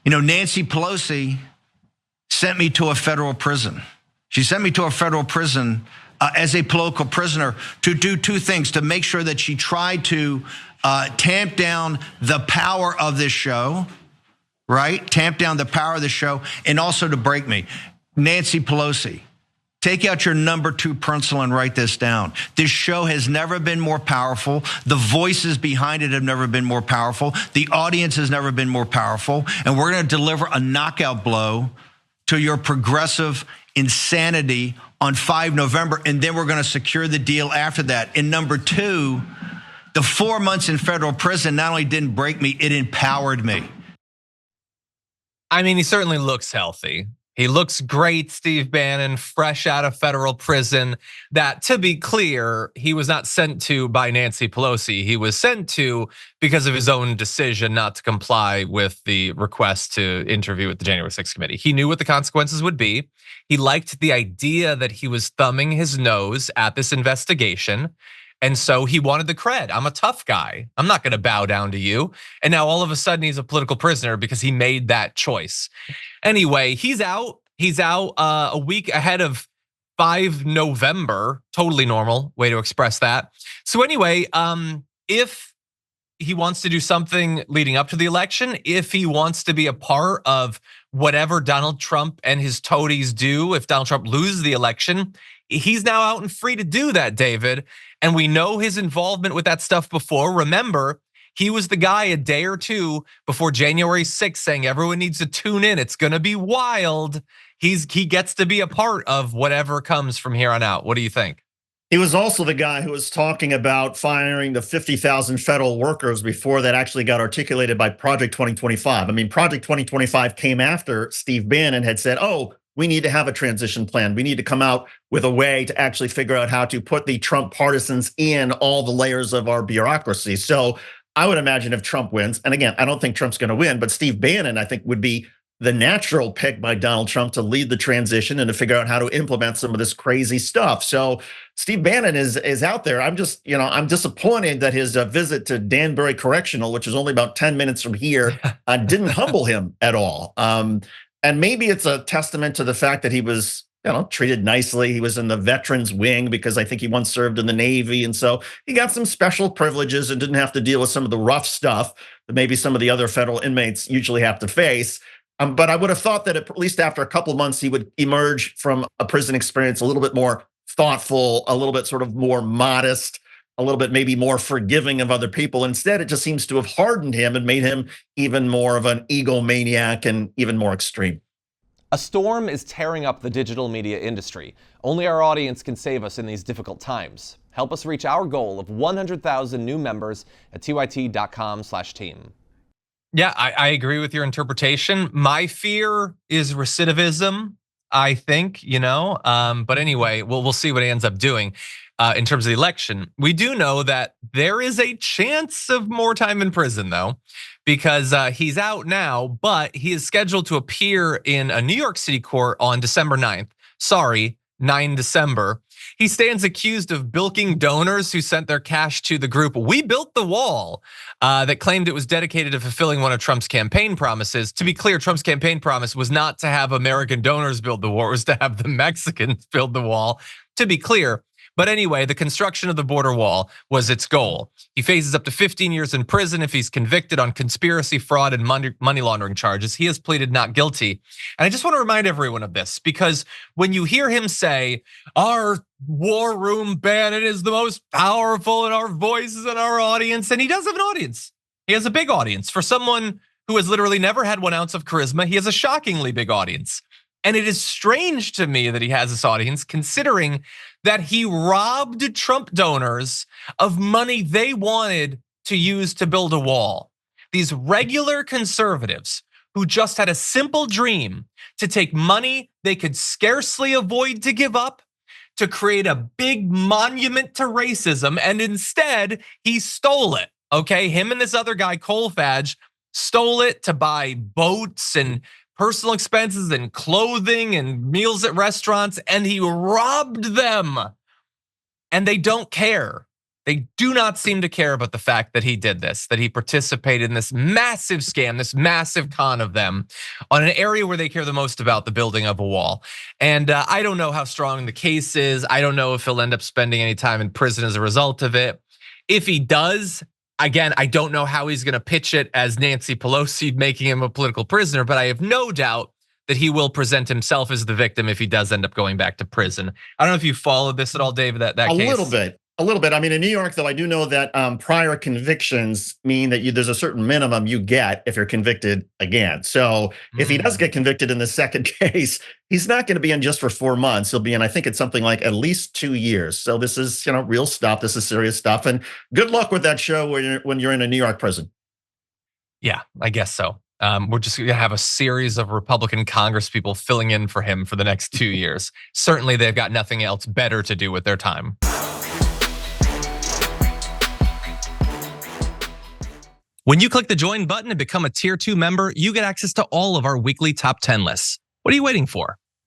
Nancy Pelosi sent me to a federal prison. She sent me to a federal prison as a political prisoner to do two things: to make sure that she tried to tamp down the power of this show, right? Tamp down the power of the show, and also to break me. Nancy Pelosi, take out your number 2 pencil and write this down. This show has never been more powerful. The voices behind it have never been more powerful. The audience has never been more powerful. And we're going to deliver a knockout blow to your progressive insanity on 5 November. And then we're going to secure the deal after that. And number 2, the 4 months in federal prison not only didn't break me, it empowered me. I mean, he certainly looks healthy. He looks great, Steve Bannon, fresh out of federal prison. That, to be clear, he was not sent to by Nancy Pelosi. He was sent to because of his own decision not to comply with the request to interview with the January 6th committee. He knew what the consequences would be. He liked the idea that he was thumbing his nose at this investigation. And so he wanted the cred. I'm a tough guy. I'm not going to bow down to you. And now all of a sudden he's a political prisoner because he made that choice. Anyway, he's out. He's out a week ahead of 5 November. Totally normal way to express that. So anyway, if he wants to do something leading up to the election, if he wants to be a part of whatever Donald Trump and his toadies do, if Donald Trump loses the election, he's now out and free to do that, David. And we know his involvement with that stuff before. Remember, he was the guy a day or two before January 6th saying everyone needs to tune in. It's going to be wild. He gets to be a part of whatever comes from here on out. What do you think? He was also the guy who was talking about firing the 50,000 federal workers before that actually got articulated by Project 2025. I mean, Project 2025 came after Steve Bannon had said, oh, we need to have a transition plan. We need to come out with a way to actually figure out how to put the Trump partisans in all the layers of our bureaucracy. So I would imagine if Trump wins, and again, I don't think Trump's going to win, but Steve Bannon, I think, would be the natural pick by Donald Trump to lead the transition and to figure out how to implement some of this crazy stuff. So Steve Bannon is out there. I'm just, I'm disappointed that his visit to Danbury Correctional, which is only about 10 minutes from here, didn't humble him at all. And maybe it's a testament to the fact that he was, treated nicely. He was in the veterans wing because I think he once served in the Navy. And so he got some special privileges and didn't have to deal with some of the rough stuff that maybe some of the other federal inmates usually have to face. But I would have thought that at least after a couple of months, he would emerge from a prison experience a little bit more thoughtful, a little bit sort of more modest, a little bit maybe more forgiving of other people. Instead, it just seems to have hardened him and made him even more of an egomaniac and even more extreme. A storm is tearing up the digital media industry. Only our audience can save us in these difficult times. Help us reach our goal of 100,000 new members at tyt.com/team. Yeah, I agree with your interpretation. My fear is recidivism, I think, but anyway, we'll see what he ends up doing in terms of the election. We do know that there is a chance of more time in prison, though, because he's out now, but he is scheduled to appear in a New York City court on December 9th. Sorry, 9 December. He stands accused of bilking donors who sent their cash to the group We Built the Wall that claimed it was dedicated to fulfilling one of Trump's campaign promises. To be clear, Trump's campaign promise was not to have American donors build the wall, it was to have the Mexicans build the wall, to be clear. But anyway, the construction of the border wall was its goal. He faces up to 15 years in prison if he's convicted on conspiracy, fraud, and money laundering charges. He has pleaded not guilty. And I just want to remind everyone of this, because when you hear him say, our war room Bannon is the most powerful in our voices and our audience, and he does have an audience. He has a big audience. For someone who has literally never had 1 ounce of charisma, he has a shockingly big audience. And it is strange to me that he has this audience, considering that he robbed Trump donors of money they wanted to use to build a wall. These regular conservatives who just had a simple dream to take money they could scarcely avoid to give up, to create a big monument to racism, and instead he stole it, okay? Him and this other guy, Colfage, stole it to buy boats and personal expenses and clothing and meals at restaurants, and he robbed them. And they don't care. They do not seem to care about the fact that he did this, that he participated in this massive scam, this massive con of them on an area where they care the most about, the building of a wall. And I don't know how strong the case is. I don't know if he'll end up spending any time in prison as a result of it. If he does, again, I don't know how he's gonna pitch it as Nancy Pelosi making him a political prisoner, but I have no doubt that he will present himself as the victim if he does end up going back to prison. I don't know if you followed this at all, David, that case. A little bit. I mean, in New York, though, I do know that prior convictions mean that there's a certain minimum you get if you're convicted again. So if he does get convicted in the second case, he's not going to be in just for 4 months. He'll be in, I think it's something like at least 2 years. So this is, real stuff. This is serious stuff. And good luck with that show when you're in a New York prison. Yeah, I guess so. We're just gonna have a series of Republican Congress people filling in for him for the next 2 years. Certainly, they've got nothing else better to do with their time. When you click the join button and become a tier 2 member, you get access to all of our weekly top 10 lists. What are you waiting for?